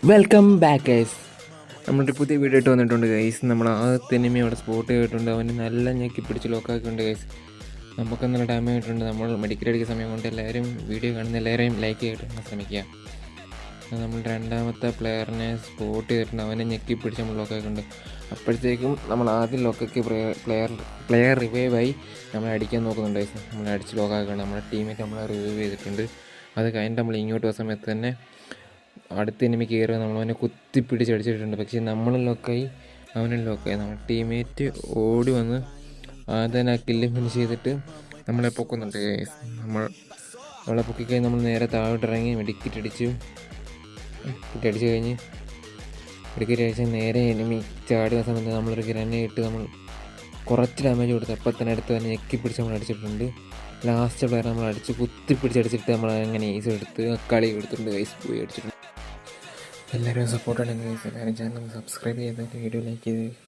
Welcome back guys. നമ്മുടെ പുതിയ video ഇട്ട് വന്നിട്ടുണ്ട് ഗൈസ്. നമ്മൾ ആദ്യത്തെ എനിമി അവിടെ സ്പോട്ട് ചെയ്തിട്ടുണ്ട്. അവന് നല്ല ഞെക്കി പിടിച്ച് ലോക്കാക്കിയിട്ടുണ്ട് ഗൈസ്. നമുക്ക് നല്ല ടൈം ആയിട്ടുണ്ട്. നമ്മൾ മെഡിക്കൽ അടിക്കുന്ന സമയം കൊണ്ട് എല്ലാവരും വീഡിയോ കാണുന്ന എല്ലാവരെയും ലൈക്ക് ചെയ്തിട്ട് ശ്രമിക്കുക. നമ്മൾ രണ്ടാമത്തെ പ്ലെയറിനെ സ്പോട്ട് ചെയ്തിട്ടുണ്ട്. അവനെ ഞെക്കി പിടിച്ച് നമ്മൾ ലോക്കാക്കിയിട്ടുണ്ട്. അപ്പോഴത്തേക്കും നമ്മൾ ആദ്യം ലോക്കാക്കി പ്ലെയർ റിവൈവായി നമ്മൾ അടിക്കാൻ നോക്കുന്നുണ്ട് ഗൈസ്. നമ്മൾ അടിച്ച് ലോക്കാക്കിയിട്ടുണ്ട്. നമ്മുടെ ടീമേറ്റ് നമ്മളെ റിവൈവ് ചെയ്തിട്ടുണ്ട്. അത് കഴിഞ്ഞിട്ട് നമ്മൾ ഇങ്ങോട്ട് വന്ന സമയത്ത് തന്നെ അടുത്ത എനിമി കയറുക നമ്മൾ അവനെ കുത്തിപ്പിടിച്ചടിച്ചിട്ടുണ്ട്. പക്ഷേ നമ്മളും ലോക്കായി, അവനും ലോക്കായി. നമ്മുടെ ടീമേറ്റ് ഓടി വന്ന് ആദ്യം ആ കില്ല് ഫിനിഷ് ചെയ്തിട്ട് നമ്മളെ പൊക്കുന്നുണ്ട്. നമ്മളെ പൊക്കിക്കഴിഞ്ഞ് നമ്മൾ നേരെ താഴോട്ടിറങ്ങി മെഡിക്കറ്റ് അടിച്ച് കഴിഞ്ഞ് മെഡിക്കറ്റ് അടിച്ച് നേരെ എനിമി ചാടുന്ന സമയത്ത് നമ്മളൊരു ഗ്രനേറ്റ് നമ്മൾ കുറച്ച് ഡാമേജ് കൊടുത്ത് അപ്പം തന്നെ അടുത്ത് തന്നെ ഞെക്കി പിടിച്ച് നമ്മൾ അടിച്ചിട്ടുണ്ട്. ലാസ്റ്റ് പ്ലെയർ നമ്മൾ അടിച്ച് കുത്തിപ്പിടിച്ചടിച്ചിട്ട് നമ്മൾ അങ്ങനെ ഈസ് എടുത്ത് കളി എടുത്തിട്ടുണ്ട്. ഗൈസ് പോയി അടിച്ചിട്ടുണ്ട്. എല്ലാവരും സപ്പോർട്ടാണ് ഗൈസ്. എല്ലാവരും ചാനൽ സബ്സ്ക്രൈബ് ചെയ്തിട്ട് വീഡിയോ ലൈക്ക് ചെയ്ത്